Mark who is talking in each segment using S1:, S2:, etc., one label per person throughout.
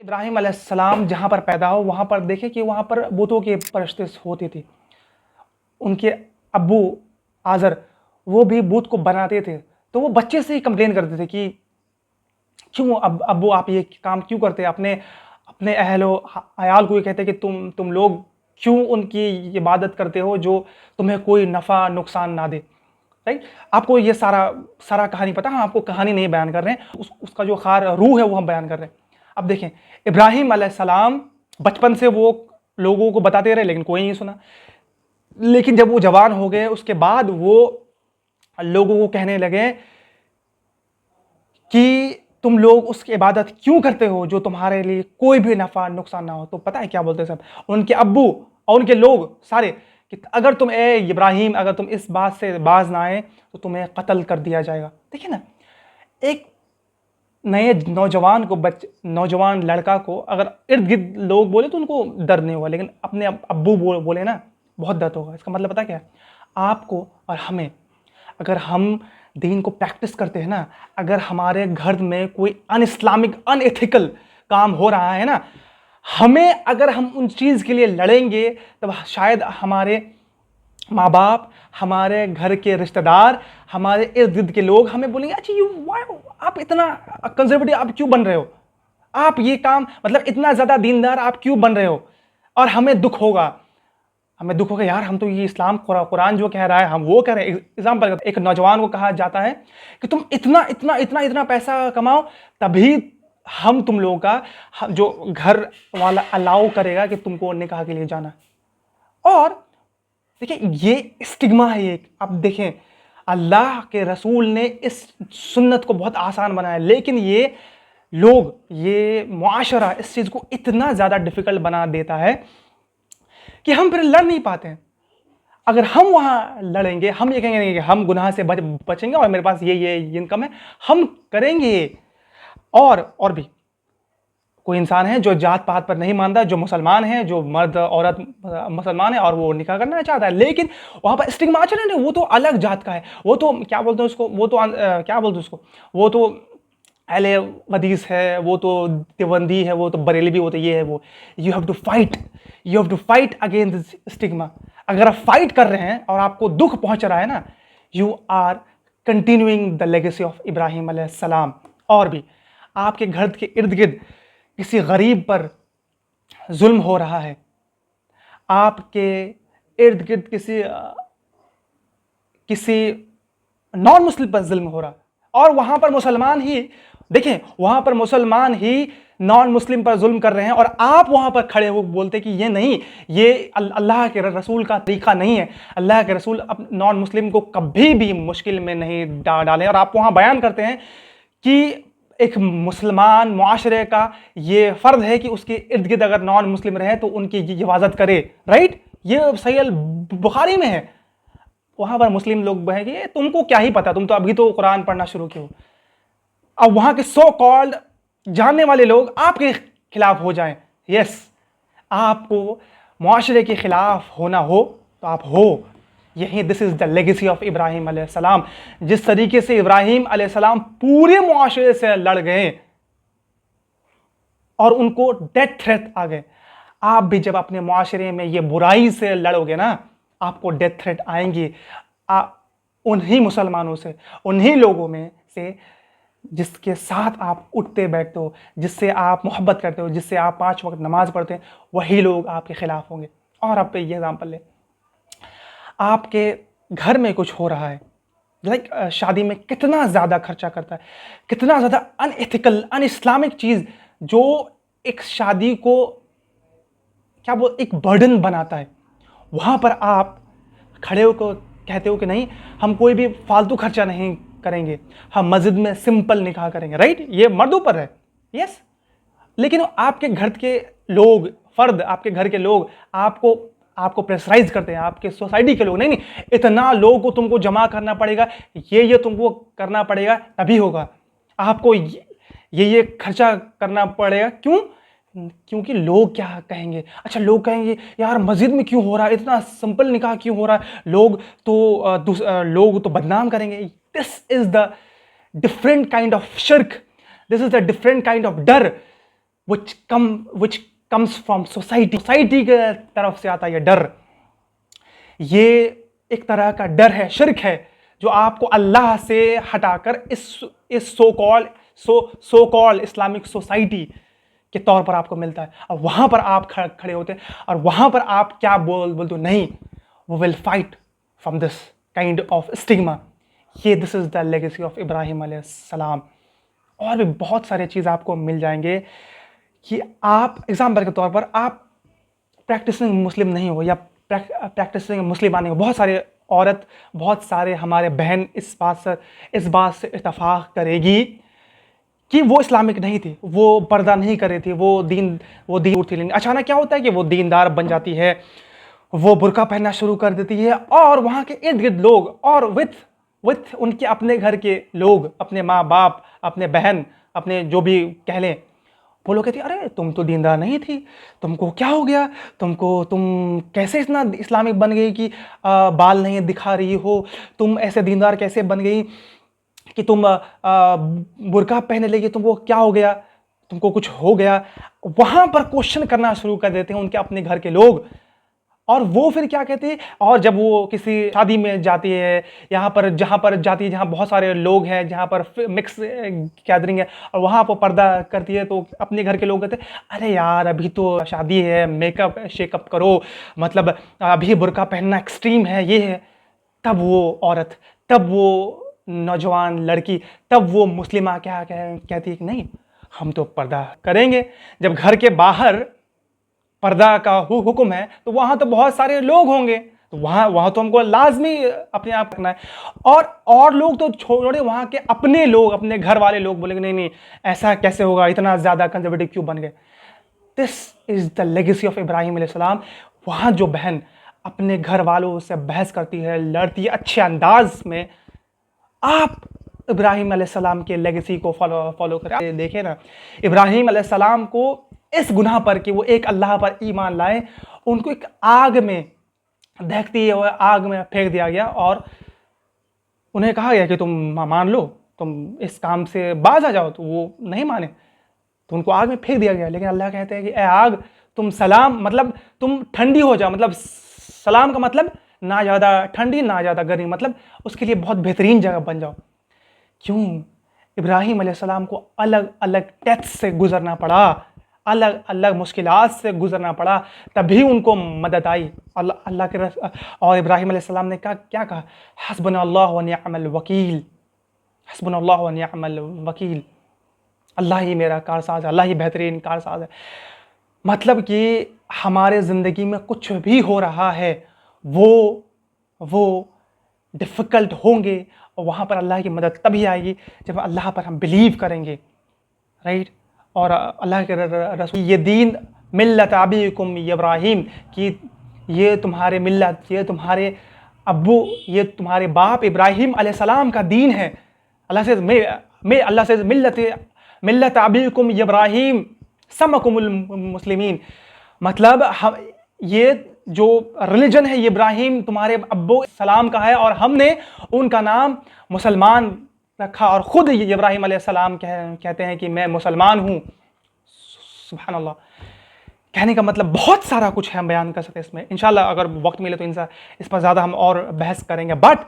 S1: इब्राहिम अलैहिस्सलाम जहाँ पर पैदा हो वहाँ पर देखे कि वहाँ पर बुतों की परस्तिश होती थी। उनके अब्बू आज़र वो भी बुत को बनाते थे, तो वो बच्चे से ही कंप्लेन करते थे कि क्यों अब्बू आप ये काम क्यों करते हैं। अपने अपने अहलो अयाल को ये कहते कि तुम लोग क्यों उनकी इबादत करते हो जो तुम्हें कोई नफ़ा नुकसान ना दे। राइट, आपको ये सारा सारा कहानी पता है, हम आपको कहानी नहीं बयान कर रहे हैं, उसका जो खार रूह है वो हम बयान कर रहे हैं। अब देखें, इब्राहिम अलैहिस्सलाम बचपन से वो लोगों को बताते रहे लेकिन कोई नहीं सुना। लेकिन जब वो जवान हो गए उसके बाद वो लोगों को कहने लगे कि तुम लोग उसकी इबादत क्यों करते हो जो तुम्हारे लिए कोई भी नफ़ा नुकसान ना हो। तो पता है क्या बोलते सब उनके अब्बू और उनके लोग सारे कि अगर तुम ए इब्राहिम अगर तुम इस बात से बाज ना आए तो तुम्हें कत्ल कर दिया जाएगा। देखिए ना, एक नए नौजवान को नौजवान लड़का को अगर इर्द गिर्द लोग बोले तो उनको दर्द नहीं होगा, लेकिन अपने अब्बू बोले ना बहुत दर्द होगा। इसका मतलब पता क्या है, आपको और हमें, अगर हम दीन को प्रैक्टिस करते हैं ना, अगर हमारे घर में कोई अन इस्लामिक अनएथिकल काम हो रहा है ना, हमें अगर हम उन चीज़ के लिए लड़ेंगे तब शायद हमारे माँ बाप, हमारे घर के रिश्तेदार, हमारे इर्द गिर्द के लोग हमें बोलेंगे अच्छा आप इतना कंजर्वेटिव आप क्यों बन रहे हो, आप ये काम मतलब इतना ज़्यादा दीनदार आप क्यों बन रहे हो। और हमें दुख होगा, यार हम तो ये इस्लाम कुरान जो कह रहा है हम वो कह रहे हैं। एग्जाम्पल, एक नौजवान को कहा जाता है कि तुम इतना इतना इतना इतना पैसा कमाओ तभी हम तुम लोगों का जो घर वाला अलाउ करेगा कि तुमको निकाह के लिए जाना। और देखिए ये स्टिग्मा है एक। अब देखें, अल्लाह के रसूल ने इस सुन्नत को बहुत आसान बनाया, लेकिन ये लोग, ये मुआशरा इस चीज़ को इतना ज़्यादा डिफ़िकल्ट बना देता है कि हम फिर लड़ नहीं पाते हैं। अगर हम वहाँ लड़ेंगे, हम ये कहेंगे कि हम गुनाह से बचेंगे और मेरे पास ये इनकम है, हम करेंगे। और भी कोई इंसान है जो जात पात पर नहीं मानता, जो मुसलमान है, जो मर्द औरत मुसलमान है और वो निकाह करना चाहता है, लेकिन वहाँ पर स्टिग्मा चल रहा है, वो तो अलग जात का है, वो तो क्या बोलते हैं उसको, वो तो क्या बोलते हैं उसको, वो तो अहले हदीस है, वो तो देवबंदी है, वो तो बरेलवी, वो तो ये है वो। You have to fight against this stigma. अगर आप फाइट कर रहे हैं और आपको दुख पहुंच रहा है ना, you are continuing the legacy of Ibrahim अलैहिस्सलाम। और भी आपके घर के इर्द गिर्द किसी गरीब पर जुल्म हो रहा है, आपके इर्द गिर्द किसी नॉन मुस्लिम पर जुल्म हो रहा है, और वहां पर मुसलमान ही, देखें वहां पर मुसलमान ही नॉन मुस्लिम पर जुल्म कर रहे हैं, और आप वहां पर खड़े हो बोलते कि ये नहीं, ये अल्लाह के रसूल का तरीका नहीं है। अल्लाह के रसूल नॉन मुस्लिम को कभी भी मुश्किल में नहीं डालें। और आप वहां बयान करते हैं कि एक मुसलमान मुआशरे का ये फ़र्ज है कि उसके इर्द गिर्द अगर नॉन मुस्लिम रहे तो उनकी हिफाजत करे। राइट, ये सही बुखारी में है। वहां पर मुस्लिम लोग हैं कि तुमको क्या ही पता, तुम तो अभी तो कुरान पढ़ना शुरू किया। अब वहां के सो कॉल्ड जानने वाले लोग आपके खिलाफ हो जाएं। यस, आपको मुआशरे के खिलाफ होना हो तो आप हो। यही this is the legacy of Ibrahim अलैहिस्सलाम। जिस तरीके से इब्राहिम अलैहिस्सलाम पूरे मुआशरे से लड़ गए और उनको डेथ थ्रेट आ गए, आप भी जब अपने मुआशरे में ये बुराई से लड़ोगे ना, आपको डेथ थ्रेट आएंगी। उन्हीं मुसलमानों से, उन्हीं लोगों में से जिसके साथ आप उठते बैठते हो, जिससे आप मोहब्बत करते हो, जिससे आप 5 वक्त नमाज पढ़ते हैं, वही लोग आपके खिलाफ होंगे। और आप पे ये एग्जाम्पल ले, आपके घर में कुछ हो रहा है, लाइक शादी में कितना ज़्यादा खर्चा करता है, कितना ज़्यादा अनएथिकल अन इस्लामिक चीज़ जो एक शादी को क्या बोल एक बर्डन बनाता है। वहाँ पर आप खड़े होकर कहते हो कि नहीं, हम कोई भी फालतू खर्चा नहीं करेंगे, हम मस्जिद में सिंपल निकाह करेंगे। राइट, ये मर्दों पर है। यस, लेकिन आपके घर के लोग, फर्द आपके घर के लोग आपको प्रेशराइज करते हैं, आपके सोसाइटी के लोग, नहीं इतना लोगों को तुमको जमा करना पड़ेगा, ये तुमको करना पड़ेगा तभी होगा, आपको ये खर्चा करना पड़ेगा। क्यों? क्योंकि लोग क्या कहेंगे। अच्छा, लोग कहेंगे यार मस्जिद में क्यों हो रहा है, इतना सिंपल निकाह क्यों हो रहा है, लोग तो बदनाम करेंगे। This is the different kind of शिर्क, this is the different kind of डर which comes from सोसाइटी के तरफ से आता है। ये डर, ये एक तरह का डर है, शिर्क है, जो आपको अल्लाह से हटाकर इस सो कॉल इस्लामिक सोसाइटी के तौर पर आपको मिलता है। और वहां पर आप खड़े होते हैं और वहां पर आप क्या बोलते हो, नहीं, वो will fight from this kind of stigma. ये this is the legacy of Ibrahim अलैहिस्सलाम। और भी बहुत सारे चीज़ आपको मिल जाएंगे कि आप एग्जाम्पल के तौर पर आप प्रैक्टिसिंग मुस्लिम नहीं हो या प्रैक्टिसिंग मुस्लिमान नहीं हो। बहुत सारे औरत, बहुत सारे हमारे बहन इस बात से इत्तफाक करेगी कि वो इस्लामिक नहीं थी, वो पर्दा नहीं कर रही थी, वो दीन थी। लेकिन अचानक क्या होता है कि वो दीनदार बन जाती है, वो बुर्का पहनना शुरू कर देती है, और वहाँ के इर्द गिर्द लोग और विथ उनके अपने घर के लोग, अपने माँ बाप, अपने बहन, अपने जो भी कह लें, वो लोग कहते हैं अरे तुम तो दीनदार नहीं थी, तुमको क्या हो गया, तुम कैसे इतना इस्लामिक बन गई कि बाल नहीं दिखा रही हो, तुम ऐसे दीनदार कैसे बन गई कि तुम बुर्का पहनने लगी, तुमको क्या हो गया, तुमको कुछ हो गया। वहाँ पर क्वेश्चन करना शुरू कर देते हैं उनके अपने घर के लोग। और वो फिर क्या कहते हैं, और जब वो किसी शादी में जाती है, जहाँ पर जाती है जहाँ बहुत सारे लोग हैं, जहाँ पर मिक्स गैदरिंग है, और वहाँ पर पर्दा करती है, तो अपने घर के लोग कहते हैं अरे यार अभी तो शादी है, मेकअप शेकअप करो, मतलब अभी बुर्का पहनना एक्सट्रीम है, ये है। तब वो औरत, तब वो नौजवान लड़की, तब वो मुस्लिमा क्या कहती है कि नहीं, हम तो पर्दा करेंगे। जब घर के बाहर पर्दा का हुक्म है तो वहां तो बहुत सारे लोग होंगे, तो वहां तो हमको लाजमी अपने आप रखना है। और लोग तो छोड़े, वहां के अपने लोग, अपने घर वाले लोग बोलेंगे नहीं नहीं ऐसा कैसे होगा, इतना ज्यादा कंजर्वेटिव क्यों बन गए। This is the legacy of Ibrahim अलैहिस्सलाम। वहां जो बहन अपने घर वालों से बहस करती है, लड़ती है अच्छे अंदाज में, आप इब्राहिम अलैहिस्सलाम के लेगेसी को फॉलो करें। देखें ना, इब्राहिम अलैहिस्सलाम को इस गुनाह पर कि वो एक अल्लाह पर ईमान लाए, उनको एक आग में दहकती है, आग में फेंक दिया गया, और उन्हें कहा गया कि तुम मान लो, तुम इस काम से बाज आ जाओ, तो वो नहीं माने, तो उनको आग में फेंक दिया गया। लेकिन अल्लाह कहते हैं कि ए आग, तुम सलाम, मतलब तुम ठंडी हो जाओ, मतलब सलाम का मतलब ना ज़्यादा ठंडी ना ज़्यादा गर्मी, मतलब उसके लिए बहुत बेहतरीन जगह बन जाओ। क्यों? इब्राहिम अलैहिस्सलाम को अलग अलग टेस्ट से गुजरना पड़ा, अलग अलग मुश्किलात से गुजरना पड़ा, तभी उनको मदद आई अल्लाह के और इब्राहिम अलैहिस्सलाम ने क्या कहा, हस्बुनल्लाहु व निअमल वकील, हस्बुनल्लाहु व निअमल वकील, अल्लाह ही मेरा कारसाज है, अल्लाह ही बेहतरीन कारसाज है। मतलब कि हमारे ज़िंदगी में कुछ भी हो रहा है, वो डिफ़िकल्ट होंगे, और वहाँ पर अल्लाह की मदद तभी आएगी जब अल्लाह पर हम बिलीव करेंगे, राइट। और अल्लाह के रसूल, ये दीन मिल्लत अबीकुम इब्राहिम, कि ये तुम्हारे मिल्लत, ये तुम्हारे अब्बू, ये तुम्हारे बाप इब्राहिम अलैहिस्सलाम का दीन है। अल्लाह से मिल्लत अबीकुम इब्राहिम समकुमुल मुस्लिमीन, मतलब हम, ये जो रिलीजन है ये इब्राहिम तुम्हारे अब्बू सलाम का है, और हमने उनका नाम मुसलमान रखा, और ख़ुद इब्राहिम अलैहिस्सलाम कहते हैं कि मैं मुसलमान हूँ। सुभान अल्लाह। कहने का मतलब बहुत सारा कुछ है, हम बयान कर सकते हैं इसमें, इंशाल्लाह अगर वक्त मिले तो इस पर ज़्यादा हम और बहस करेंगे। बट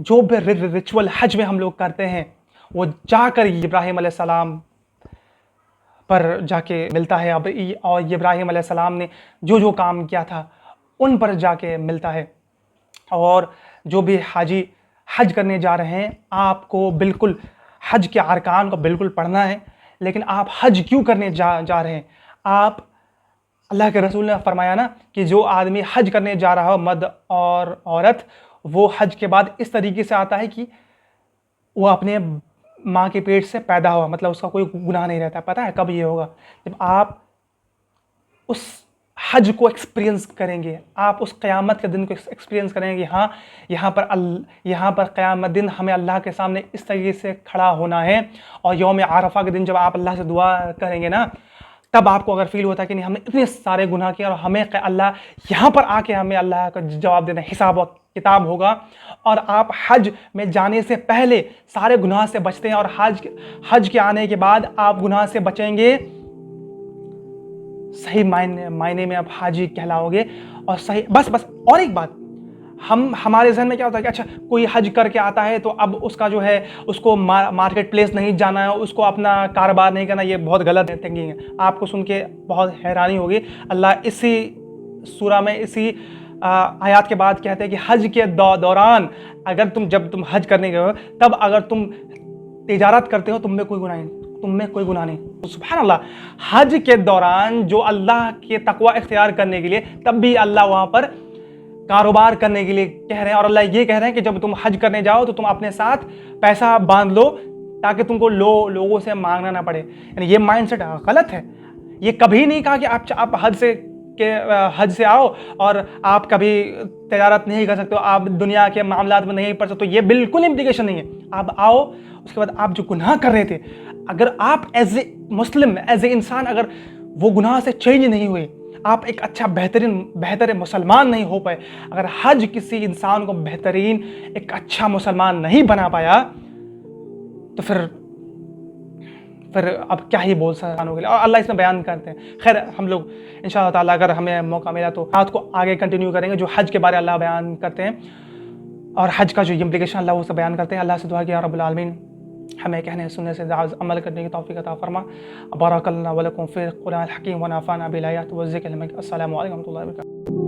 S1: जो भी रिचुअल हज में हम लोग करते हैं, वो जाकर इब्राहिम अलैहिस्सलाम पर जाके मिलता है। अब और इब्राहिम अलैहिस्सलाम ने जो जो काम किया था उन पर जाके मिलता है। और जो भी हाजी हज करने जा रहे हैं, आपको बिल्कुल हज के अरकान को बिल्कुल पढ़ना है। लेकिन आप हज क्यों करने जा रहे हैं? आप, अल्लाह के रसूल ने फरमाया ना कि जो आदमी हज करने जा रहा हो, मर्द और औरत, वो हज के बाद इस तरीके से आता है कि वो अपने माँ के पेट से पैदा हुआ, मतलब उसका कोई गुनाह नहीं रहता। पता है कब ये होगा? जब आप उस हज को एक्सपीरियंस करेंगे, आप उस क़यामत के दिन को एक्सपीरियंस करेंगे। हाँ, यहाँ पर क़यामत दिन हमें अल्लाह के सामने इस तरीके से खड़ा होना है। और यौम आरफा के दिन जब आप अल्लाह से दुआ करेंगे ना, तब आपको अगर फील होता है कि नहीं हमने इतने सारे गुनाह किए और हमें अल्लाह यहाँ पर आके हमें अल्लाह का जवाब देना, हिसाब व किताब होगा, और आप हज में जाने से पहले सारे गुनाह से बचते हैं और हज के आने के बाद आप गुनाह से बचेंगे, सही मायने में आप हाजी कहलाओगे। और सही बस और एक बात, हमारे जहन में क्या होता है कि अच्छा कोई हज करके आता है तो अब उसका जो है उसको मार्केट प्लेस नहीं जाना है, उसको अपना कारोबार नहीं करना। ये बहुत गलत थिंकिंग है, आपको सुन के बहुत हैरानी होगी। अल्लाह इसी सूरा में इसी आयत के बाद कहते हैं कि हज के दौरान अगर जब तुम हज करने गए हो तब अगर तुम तिजारत करते हो तुम में कोई गुनाह नहीं। तो सुभान अल्लाह, हज के दौरान जो अल्लाह के तकवा इख्तियार करने के लिए, तब भी अल्लाह वहाँ पर कारोबार करने के लिए कह रहे हैं। और अल्लाह ये कह रहे हैं कि जब तुम हज करने जाओ तो तुम अपने साथ पैसा बांध लो ताकि तुमको लोगों से मांगना ना पड़े। यानी ये माइंडसेट गलत है। ये कभी नहीं कहा कि आप हज से आओ और आप कभी तिजारत नहीं कर सकते हो, आप दुनिया के मामलात में नहीं पढ़ सकते। तो ये बिल्कुल इम्प्लीकेशन नहीं है। आप आओ, उसके बाद आप जो गुनाह कर रहे थे, अगर आप as a Muslim, as a इंसान, अगर वो गुनाह से चेंज नहीं हुए, आप एक अच्छा बेहतर मुसलमान नहीं हो पाए, अगर हज किसी इंसान को बेहतरीन एक अच्छा मुसलमान नहीं बना पाया, तो फिर अब क्या ही बोल सकते हैं। और अल्लाह इसमें बयान करते हैं। खैर, हम लोग इंशाअल्लाह ताला अगर हमें मौका मिला तो बात को आगे कंटिन्यू करेंगे, जो हज के बारे अल्लाह बयान करते हैं और हज का जो इम्प्लीकेशन अल्लाह उससे बयान करते हैं। अल्लाह से दुआ कि या रब्बुल आलमीन हमें कहने सुनने से अमल करने की तौफीक अता फरमा। बारकल्लाहु लकुम फ़िल क़ुरआनिल हकीम व नफ़अना बिल आयाति व ज़िक्रिल हकीम। अस्सलामु अलैकुम व रहमतुल्लाहि व बरकातुहू।